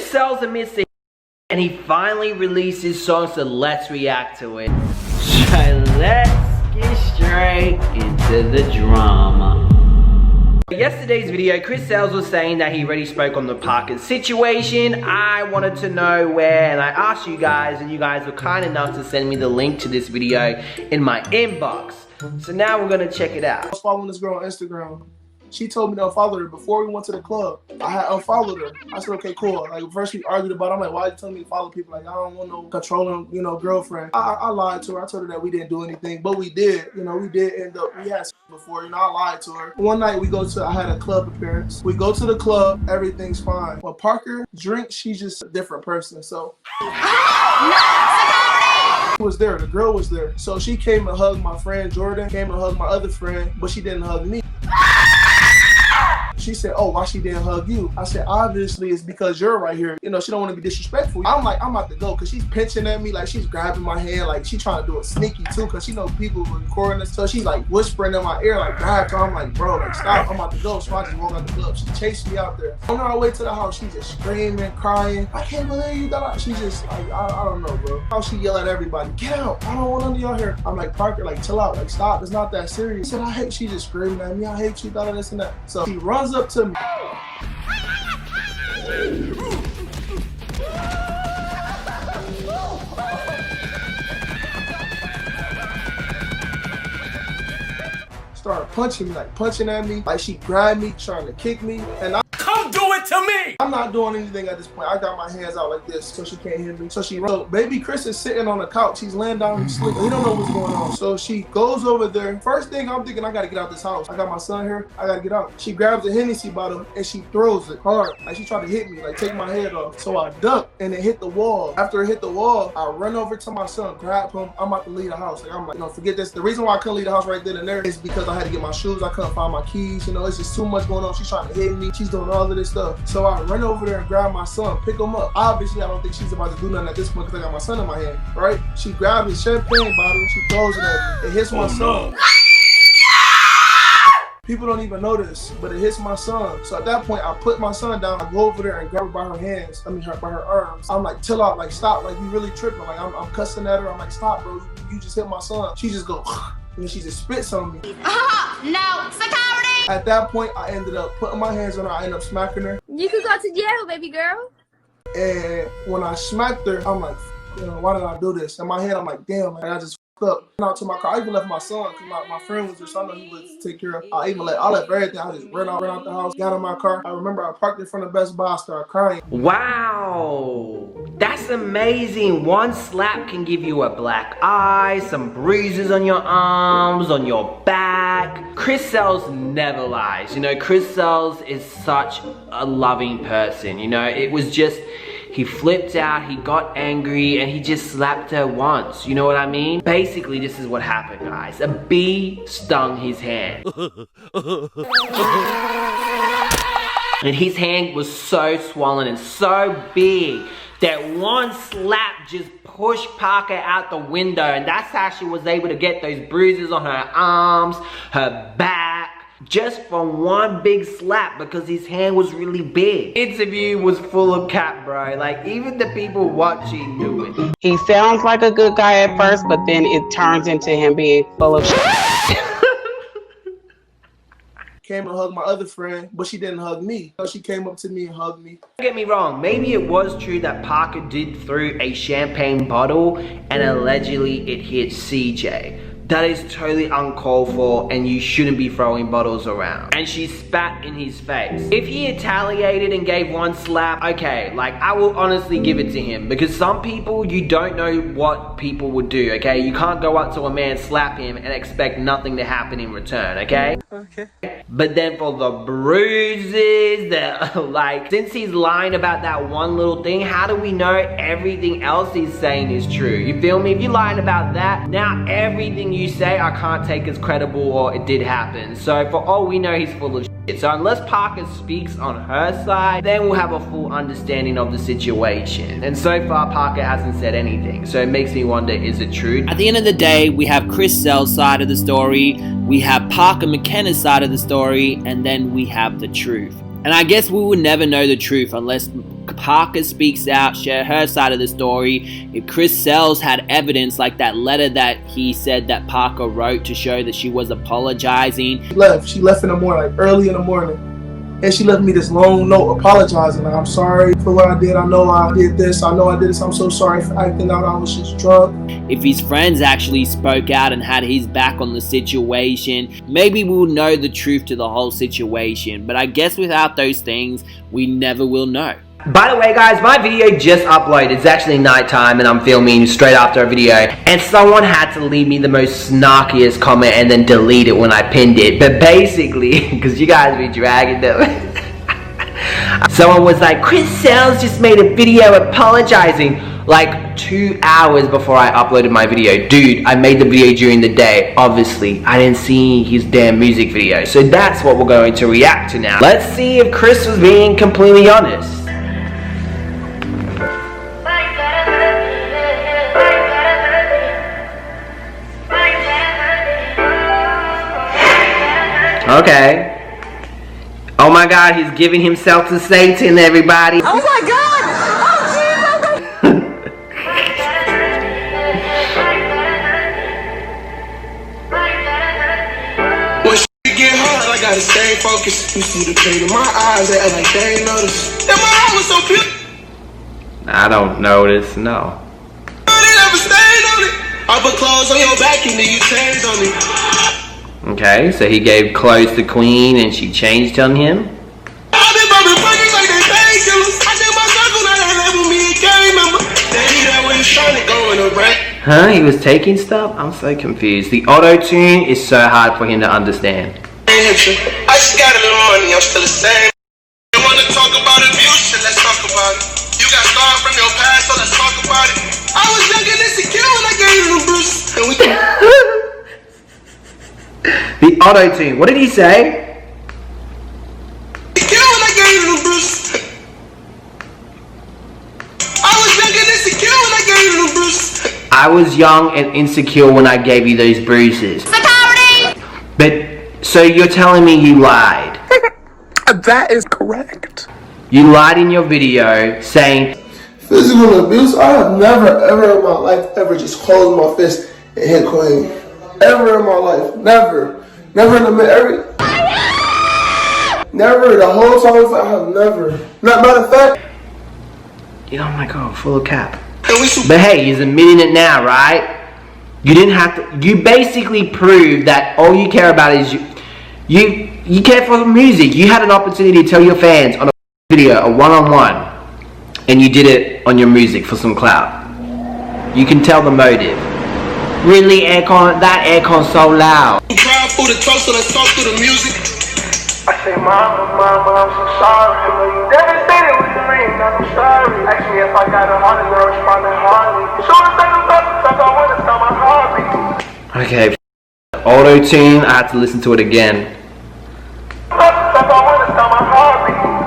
Sells admits to and he finally released his song, so let's react to it. So let's get straight into the drama. Yesterday's video, Chris Sells was saying that he already spoke on the Parker situation. I wanted to know where, and I asked you guys, and you guys were kind enough to send me the link to this video in my inbox. So now we're gonna check it out. I was following this girl on Instagram. She told me to unfollow her before we went to the club. I had unfollowed her. I said, okay, cool. Like, first we argued about it. I'm like, why are you telling me to follow people? Like, I don't want no controlling, girlfriend. I lied to her. I told her that we didn't do anything, but we did. We did end up, we had before, I lied to her. One night I had a club appearance. We go to the club, everything's fine. When Parker drinks, she's just a different person, so. She was there, the girl was there. So she came and hugged my friend Jordan, came and hugged my other friend, but she didn't hug me. She said, oh, why she didn't hug you? I said, obviously it's because you're right here. She don't want to be disrespectful. I'm like, I'm about to go, because she's pinching at me, like she's grabbing my hand, like she trying to do it sneaky too, because she know people were recording this. So she's like whispering in my ear, like grab her. I'm like, bro, like stop, I'm about to go. So I just walk out the club. She chased me out there. On our way to the house, she's just screaming, crying. I can't believe you died. She's just like, I don't know, bro. How she yell at everybody, get out, I don't want none of y'all here. I'm like, Parker, like chill out, like stop, it's not that serious. She said, I hate, she just screaming at me, I hate you, that, this and that. So she runs up to me. Started punching me, like punching at me, like she grabbed me, trying to kick me, and come do it to me! I'm not doing anything at this point. I got my hands out like this so she can't hit me. So baby Chris is sitting on the couch. He's laying down sleeping. He don't know what's going on. So she goes over there. First thing I'm thinking, I gotta get out this house. I got my son here. I gotta get out. She grabs a Hennessy bottle and she throws it hard. Like she tried to hit me, like take my head off. So I duck and it hit the wall. After it hit the wall, I run over to my son, grab him. I'm about to leave the house. Like I'm like, forget this. The reason why I couldn't leave the house right then and there is because I had to get my shoes. I couldn't find my keys. It's just too much going on. She's trying to hit me. She's doing all of this stuff. So I run over there and grab my son, pick him up. Obviously, I don't think she's about to do nothing at this point because I got my son in my hand, right? She grabbed his champagne bottle, she throws it at me. It hits my son. People don't even know this, but it hits my son. So at that point, I put my son down. I go over there and grab her by her hands. By her arms. I'm like, chill out, like stop, like you really tripping. Like I'm cussing at her. I'm like, stop, bro. You just hit my son. She just goes, and then she just spits on me. No, security! At that point, I ended up putting my hands on her. I ended up smacking her. You could go to jail, baby girl. And when I smacked her, I'm like, why did I do this? In my head, I'm like, damn, man, I just f***ed up. Went out to my car. I even left my son because my friend was there, so I know he would take care of. I left everything. I just ran out the house, got in my car. I remember I parked in front of Best Buy, started crying. Wow, that's amazing. One slap can give you a black eye, some bruises on your arms, on your back. Chris Sells never lies. Chris Sells is such a loving person. It was just, he flipped out, he got angry, and he just slapped her once. You know what I mean? Basically, this is what happened, guys. A bee stung his hand. And his hand was so swollen and so big that one slap just pushed Parker out the window, and that's how she was able to get those bruises on her arms, her back, just from one big slap because his hand was really big. Interview was full of cap, bro. Like, even the people watching knew it. He sounds like a good guy at first, but then it turns into him being full of shit. Came and hugged my other friend, but she didn't hug me. So she came up to me and hugged me. Don't get me wrong, maybe it was true that Parker did throw a champagne bottle and allegedly it hit CJ. That is totally uncalled for, and you shouldn't be throwing bottles around. And she spat in his face. If he retaliated and gave one slap, okay, like I will honestly give it to him, because some people, you don't know what people would do, okay? You can't go up to a man, slap him, and expect nothing to happen in return, okay? Okay. But then for the bruises, like, since he's lying about that one little thing, how do we know everything else he's saying is true? You feel me? If you're lying about that, now everything you say I can't take as credible or it did happen. So for all we know, he's full of shit. So unless Parker speaks on her side, then we'll have a full understanding of the situation. And so far, Parker hasn't said anything. So it makes me wonder, is it true? At the end of the day, we have Chris Sells' side of the story, we have Parker McKenna's side of the story, and then we have the truth. And I guess we will never know the truth unless Parker speaks out, share her side of the story. If Chris Sells had evidence like that letter that he said that Parker wrote to show that she was apologizing. She left in the morning, like early in the morning. And she left me this long note apologizing. Like, I'm sorry for what I did. I know I did this. I know I did this. I'm so sorry for acting out. I was just drunk. If his friends actually spoke out and had his back on the situation, maybe we'll know the truth to the whole situation. But I guess without those things, we never will know. By the way guys, my video just uploaded. It's actually nighttime and I'm filming straight after a video. And someone had to leave me the most snarkiest comment and then delete it when I pinned it. But basically, because you guys be dragging them. Someone was like, Chris Sells just made a video apologizing like 2 hours before I uploaded my video. Dude, I made the video during the day. Obviously, I didn't see his damn music video. So that's what we're going to react to now. Let's see if Chris was being completely honest. Okay. Oh my God, he's giving himself to Satan, everybody. Oh my God! Oh Jesus! When shit get hard, I gotta stay focused. You see the pain in my eyes, they act like they ain't noticed. And my heart was so pure. I don't notice, no. I didn't ever stayed on it. I put clothes on your back and then you changed on me. Okay, so he gave clothes to Queen and she changed on him. I've been bumping punches like they painkillers. I did my circle, now they label me a gang member. They hear that when you're trying to go in a break. Huh? He was taking stuff? I'm so confused. The auto-tune is so hard for him to understand. I just got a little money, I'm still the same. You wanna talk about abuse? Shit, let's talk about it. You got scars from your past, so let's talk about it. I was young and insecure when I gave you the bruise. And we The auto-tune. What did he say? insecure when I gave you the bruise. I was young and insecure when I gave you the bruise. I was young and insecure when I gave you those bruises. Security! But, so you're telling me you lied? That is correct. You lied in your video saying Physical abuse? I have never, ever in my life, ever just closed my fist and hit Queen. Ever in my life. Never. Never in the middle. Never. The whole time I have never. Matter of fact. oh my God, full of cap. But hey, he's admitting it now, right? You didn't have to. You basically proved that all you care about is you care for music. You had an opportunity to tell your fans on a video, a one-on-one, and you did it on your music for some clout. You can tell the motive. Really, aircon? That aircon's so loud. I'm proud for the talk, so let's talk through the music. I say, mama, I'm so sorry. I know you devastated with the ring, I'm sorry. Ask me if I got a heart and I responded hardly. Soon as I do stuff, I want to start my heartbeat. Okay, auto-tune, I had to listen to it again. I want to start my heartbeat.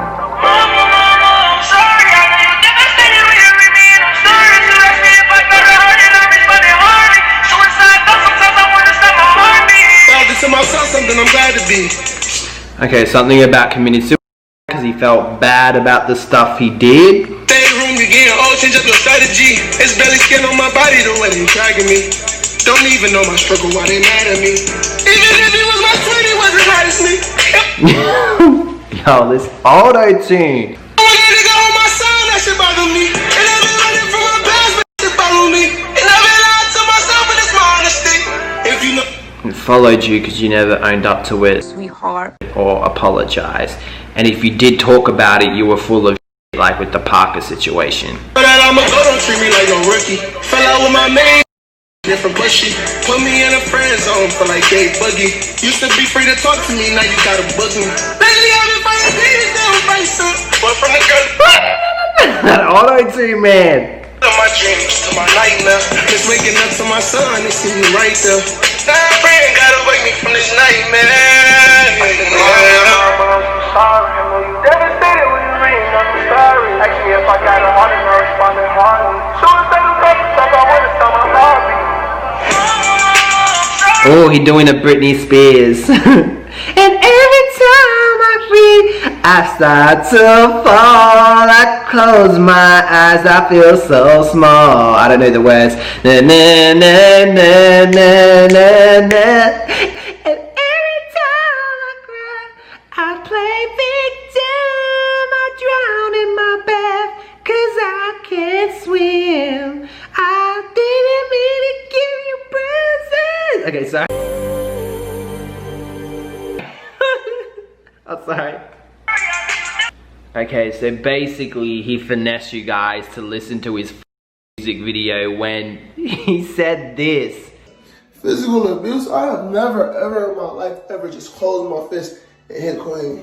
I'm glad to be. Okay, something about committing suicide because he felt bad about the stuff he did. Stay room again, oh, change up your strategy. It's barely skin on my body the way they dragging me. Don't even know my struggle, why they mad at me. Even if he was my twin, he wasn't hard as me. Yo, this auto-tune. I want a nigga on my side, that shit bother me. And I've been running from my past, but shit follow me. And I've been lying to myself, and it's my honesty. If you know. It followed you because you never owned up to it, Sweetheart. or apologized. And if you did talk about it, you were full of shit, like with the Parker situation. But I'm a go, don't treat me like a rookie. Fell out with my man, different pushy. Put me in a friend zone for like Dave Boogie. Used to be free to talk to me, now you gotta book me. Lately I've been fighting these damn faces. But from the girl. That auto-tune, man. My dreams to my nightmare. Just waking up to my son, they see me right there. Now friend gotta wake me from this nightmare. I'm sorry, I know you devastated with the ring, I'm sorry. Ask me if I got a heart and I responded hardly. Soon as I do stuff, I want to start my heartbeat. Oh, he doing a Britney Spears. And every time I read, I start to fall. I close my eyes, I feel so small. I don't know the words. Na, na, na, na, na, na, na. And every time I cry, I play victim. I drown in my bath, 'cause I can't swim. I didn't mean to give you presents. Okay, sorry. I'm sorry. Okay, so basically he finessed you guys to listen to his music video when he said this. Physical abuse, I have never ever in my life ever just closed my fist and hit Queen.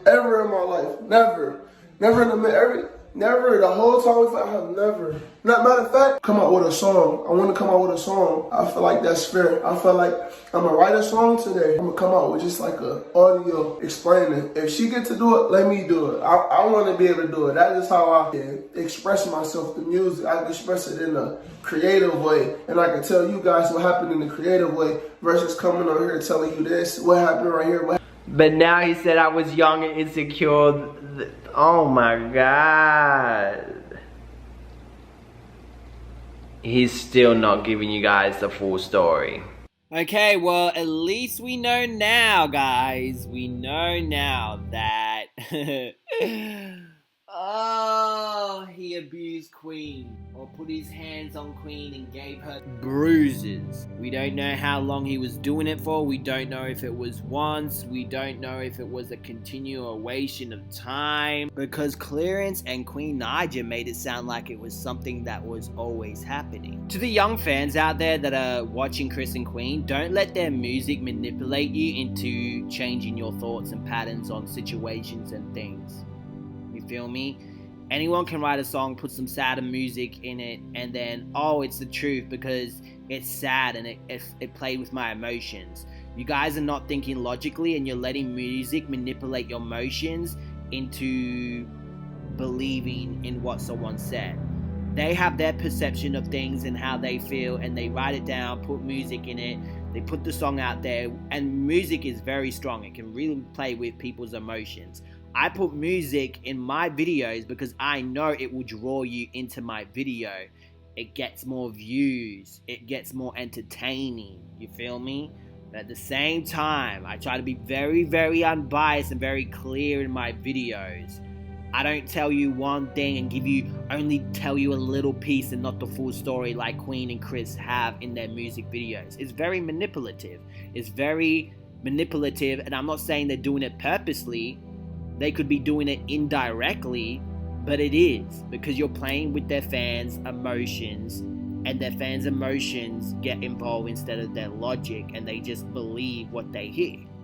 Ever in my life. Never. Never in the never the whole time. I have never. Matter of fact, come out with a song. I want to come out with a song. I feel like that's fair. I feel like I'm gonna write a song today. I'm gonna come out with just like a audio explaining. If she get to do it, let me do it. I want to be able to do it. That is how I can express myself through music. I can express it in a creative way, and I can tell you guys what happened in a creative way versus coming on here telling you this, what happened right here. But now he said I was young and insecure. Oh my God. He's still not giving you guys the full story. Okay, well, at least we know now, guys. We know now that oh, he abused Queen, or put his hands on Queen and gave her bruises. We don't know how long he was doing it for. We don't know if it was once. We don't know if it was a continuation of time, because Clarence and Queen Naija made it sound like it was something that was always happening. To the young fans out there that are watching Chris and Queen, don't let their music manipulate you into changing your thoughts and patterns on situations and things. You feel me? Anyone can write a song, put some sad music in it, and then, oh, it's the truth because it's sad and it played with my emotions. You guys are not thinking logically, and you're letting music manipulate your emotions into believing in what someone said. They have their perception of things and how they feel, and they write it down, put music in it, they put the song out there, and music is very strong. It can really play with people's emotions. I put music in my videos because I know it will draw you into my video. It gets more views. It gets more entertaining. You feel me? But at the same time, I try to be very, very unbiased and very clear in my videos. I don't tell you one thing and only tell you a little piece and not the full story like Queen and Chris have in their music videos. It's very manipulative. It's very manipulative, and I'm not saying they're doing it purposely. They could be doing it indirectly, but it is because you're playing with their fans' emotions, and their fans' emotions get involved instead of their logic, and they just believe what they hear.